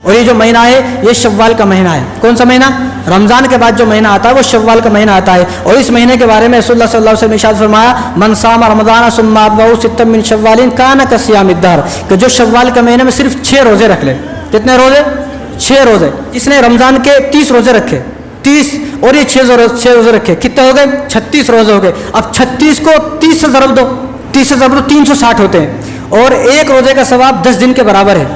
اور یہ جو مہینہ ہے یہ شوال کا مہینہ ہے. کون سا مہینہ؟ رمضان کے بعد جو مہینہ آتا ہے وہ شوال کا مہینہ آتا ہے. اور اس مہینے کے بارے میں رسول اللہ صلی اللہ علیہ وسلم نے ارشاد فرمایا من صام رمضان ثم اتبعه ستا من شوال کان کصیام الدہر، کہ جو شوال کے مہینے میں صرف 6 روزے رکھ لے. کتنے روزے؟ 6 روزے. جس نے رمضان کے 30 روزے رکھے 30 اور یہ 6 روزے رکھے کتنے ہو گئے؟ 36 روزے ہو گئے. اب 36 کو 30 سے ضرب دو، 30 سے ضرب دو 360 ہوتے ہیں. اور ایک روزے کا ثواب 10 دن کے برابر ہے.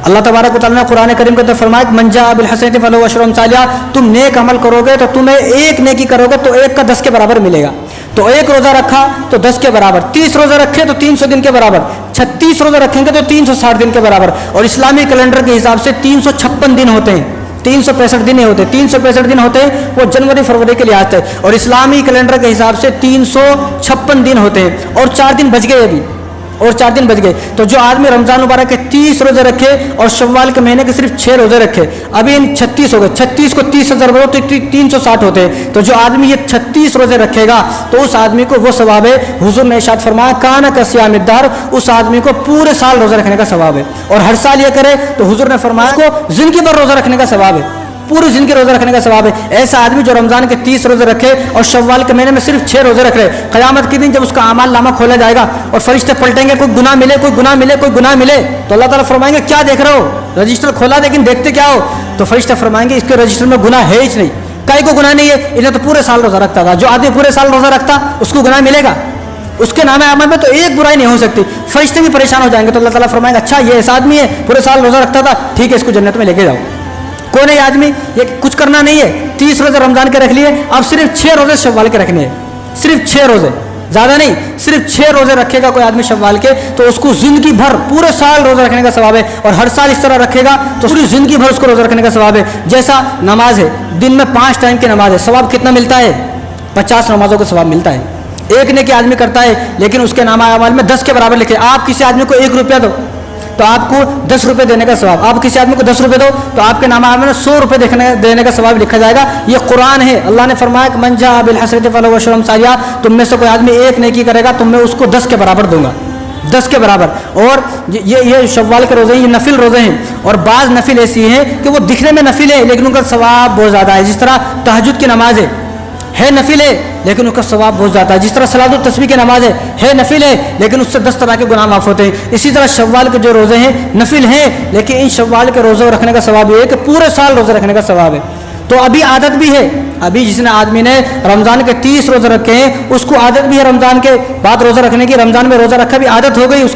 اللہ تبارک و تعالیٰ نے قرآن کریم کے اندر فرمایا کہ من جاء بالحسنۃ فلہ عشر امثالہا، تم نیک عمل کرو گے تو تمہیں ایک نیکی کرو گے تو ایک کا 10 کے برابر ملے گا. تو ایک روزہ رکھا تو 10 کے برابر، 30 روزہ رکھے تو 300 دن کے برابر، 36 روزہ رکھیں گے تو 360 دن کے برابر. اور اسلامی کیلنڈر کے حساب سے 356 دن ہوتے ہیں، 365 دن ہوتے ہیں. 365 دن ہوتے ہیں وہ جنوری فروری کے لحاظ سے، اور اسلامی کیلنڈر کے حساب سے 356 دن ہوتے ہیں. اور 4 دن بچ گئے ابھی، اور 4 دن بچ گئے. تو جو آدمی رمضان مبارک کے 30 روزے رکھے اور شوال کے مہینے کے صرف 6 روزے رکھے، ابھی ان 36 ہو گئے. 36 کو 30 سے ضرب دو تو 360 ہوتے ہیں. تو جو آدمی یہ 36 روزے رکھے گا تو اس آدمی کو وہ ثواب ہے. حضور نے ارشاد فرمایا کانا کصیام الدہر، اس آدمی کو پورے سال روزہ رکھنے کا ثواب ہے. اور ہر سال یہ کرے تو حضور نے فرمایا اس کو زندگی بھر روزہ رکھنے کا ثواب ہے، پوری زندگی روزہ رکھنے کا ثواب ہے. ایسا آدمی جو رمضان کے 30 روزے رکھے اور شوال کے مہینے میں صرف 6 روزے رکھ رہے، قیامت کے دن جب اس کا اعمال نامہ کھولا جائے گا اور فرشتے پلٹیں گے کوئی گناہ ملے کوئی گناہ ملے کوئی گناہ ملے، تو اللہ تعالیٰ فرمائیں گے کیا دیکھ رہے ہو؟ رجسٹر کھولا لیکن دیکھتے کیا ہو؟ تو فرشتے فرمائیں گے اس کے رجسٹر میں گناہ ہے ہی نہیں. کئی کو گناہ نہیں ہے، انہیں تو پورے سال روزہ رکھتا تھا. جو آدمی پورے سال روزہ رکھتا اس کو گناہ ملے گا؟ اس کے نام اعمال میں تو ایک برائی نہیں ہو سکتی. فرشتے بھی پریشان ہو جائیں گے. تو اللہ تعالیٰ فرمائیں گے اچھا یہ ایسا آدمی ہے پورے سال روزہ رکھتا تھا، ٹھیک ہے اس کو جنت میں لے کے جاؤ. کون ہے یہ آدمی؟ یہ کچھ کرنا نہیں ہے. 30 روزے رمضان کے رکھ لیے، اب صرف 6 روزے شوال کے رکھنے ہیں. صرف 6 روزے، زیادہ نہیں. صرف 6 روزے رکھے گا کوئی آدمی شوال کے تو اس کو زندگی بھر پورے سال روزہ رکھنے کا ثواب ہے. اور ہر سال اس طرح رکھے گا تو پوری زندگی بھر اس کو روزہ رکھنے کا ثواب ہے. جیسا نماز ہے، دن میں 5 ٹائم کی نماز ہے، ثواب کتنا ملتا ہے؟ 50 نمازوں کا ثواب ملتا ہے. ایک نیکی آدمی کرتا ہے لیکن اس کے نامہ اعمال میں 10 کے برابر لکھے. آپ کسی آدمی کو 1 روپیہ دو تو آپ کو 10 روپے دینے کا ثواب. آپ کسی آدمی کو 10 روپے دو تو آپ کے نامہ میں 100 روپے دینے کا ثواب لکھا جائے گا. یہ قرآن ہے. اللہ نے فرمایا کہ من جاء بالحسنۃ فلہ عشر امثالہا، تم میں سے کوئی آدمی ایک نیکی کرے گا تو میں اس کو 10 کے برابر دوں گا، 10 کے برابر. اور یہ شوال کے روزے ہیں، یہ نفل روزے ہیں. اور بعض نفل ایسی ہیں کہ وہ دکھنے میں نفل ہے لیکن ان کا ثواب بہت زیادہ ہے. جس طرح تہجد کی نماز ہے نفل ہے لیکن اس کا ثواب بہت زیادہ ہے. جس طرح صلاۃ التسبیح کی نماز ہے نفل ہے لیکن اس سے 10 طرح کے گناہ معاف ہوتے ہیں. اسی طرح شوال کے جو روزے ہیں نفل ہیں لیکن ان شوال کے روزے رکھنے کا ثواب یہ ہے کہ پورے سال روزے رکھنے کا ثواب ہے. تو ابھی عادت بھی ہے. ابھی جس نے آدمی نے رمضان کے 30 روزے رکھے ہیں اس کو عادت بھی ہے رمضان کے بعد روزہ رکھنے کی. رمضان میں روزہ رکھا بھی عادت ہو گئی، اس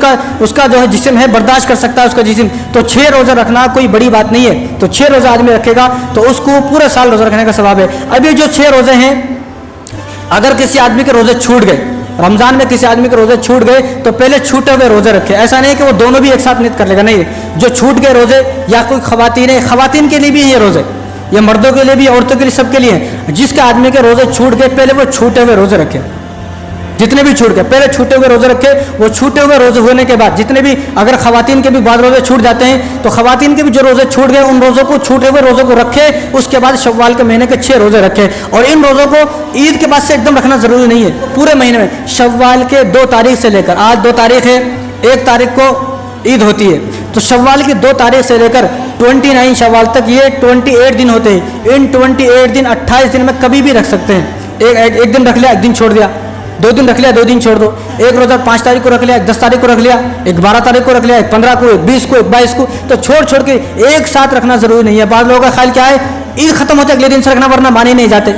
کا جو ہے جسم ہے برداشت کر سکتا ہے اس کا جسم. تو 6 روزہ رکھنا کوئی بڑی بات نہیں ہے. تو 6 روزہ آدمی رکھے گا تو اس کو پورے سال روزہ رکھنے کا ثواب ہے. ابھی جو 6 روزے ہیں اگر کسی آدمی کے روزے چھوٹ گئے، رمضان میں کسی آدمی کے روزے چھوٹ گئے تو پہلے چھوٹے ہوئے روزے رکھے. ایسا نہیں کہ وہ دونوں بھی ایک ساتھ نیت کر لے گا، نہیں. جو چھوٹ گئے روزے یا کوئی خواتین ہے، خواتین کے لیے بھی یہ روزے، یہ مردوں کے لیے بھی عورتوں کے لیے سب کے لیے ہیں. جس کے آدمی کے روزے چھوٹ گئے پہلے وہ چھوٹے ہوئے روزے رکھے. جتنے بھی چھوٹ گئے پہلے چھوٹے ہوئے روزے رکھے. وہ چھوٹے ہوئے روزے ہونے کے بعد جتنے بھی، اگر خواتین کے بھی بعض روزے چھوٹ جاتے ہیں تو خواتین کے بھی جو روزے چھوٹ گئے ان روزوں کو، چھوٹے ہوئے روزوں کو رکھے. اس کے بعد شوال کے مہینے کے 6 روزے رکھے. اور ان روزوں کو عید کے بعد سے ایک دم رکھنا ضروری نہیں ہے. پورے مہینے میں شوال کے 2 تاریخ سے لے کر، آج 2 تاریخ ہے، 1 تاریخ کو عید ہوتی ہے تو شوال کی 2 تاریخ سے لے کر 29 شوال تک یہ 28 دن ہوتے ہیں. ان 28 دن 28 دن میں کبھی بھی رکھ سکتے ہیں. ایک دن رکھ لیا، ایک دن چھوڑ دیا. 2 دن رکھ لیا، 2 دن چھوڑ دو. ایک روزہ 5 تاریخ کو رکھ لیا، 10 تاریخ کو رکھ لیا، 12 تاریخ کو رکھ لیا، 15 کو، 20 کو، 22 کو. تو چھوڑ کے ایک ساتھ رکھنا ضروری نہیں ہے. بعض لوگوں کا خیال کیا ہے عید ختم ہوتے اگلے دن سے رکھنا ورنہ مانے نہیں جاتے.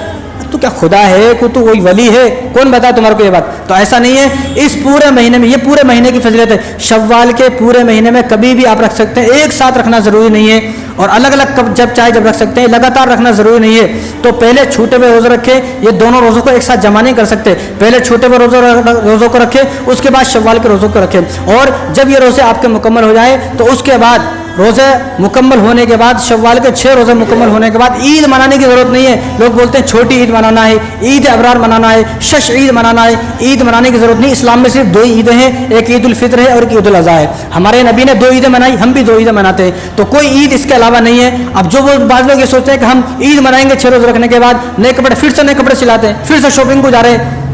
تو کیا خدا ہے کوئی؟ تو وہی ولی ہے؟ کون بتایا تمہارے کو یہ بات؟ تو ایسا نہیں ہے. اس پورے مہینے میں، یہ پورے مہینے کی فضیلت ہے. شوال کے پورے مہینے میں کبھی بھی آپ رکھ سکتے ہیں. ایک ساتھ رکھنا ضروری نہیں ہے اور الگ الگ کب جب چاہے جب رکھ سکتے ہیں. لگاتار رکھنا ضروری نہیں ہے. تو پہلے چھوٹے ہوئے روزے رکھے. یہ دونوں روزوں کو ایک ساتھ جمع نہیں کر سکتے. پہلے چھوٹے ہوئے روزوں کو رکھے، اس کے بعد شوال کے روزوں کو رکھے. اور جب یہ روزے آپ کے مکمل ہو جائیں تو اس کے بعد روزے مکمل ہونے کے بعد، شوال کے 6 روزے مکمل ہونے کے بعد عید منانے کی ضرورت نہیں ہے. لوگ بولتے ہیں چھوٹی عید منانا ہے، عید ابرار منانا ہے، شش عید منانا ہے. عید منانے کی ضرورت نہیں. اسلام میں صرف 2 عیدیں ہیں، ایک عید الفطر ہے اور ایک عید الاضحیٰ ہے. ہمارے نبی نے 2 عیدیں منائی، ہم بھی 2 عیدیں مناتے ہیں. تو کوئی عید اس کے علاوہ نہیں ہے. اب جو بعض لوگ یہ سوچتے ہیں کہ ہم عید منائیں گے 6 روز رکھنے کے بعد، نئے کپڑے، پھر سے نئے کپڑے سلاتے ہیں، پھر سے شاپنگ کو جا رہے ہیں.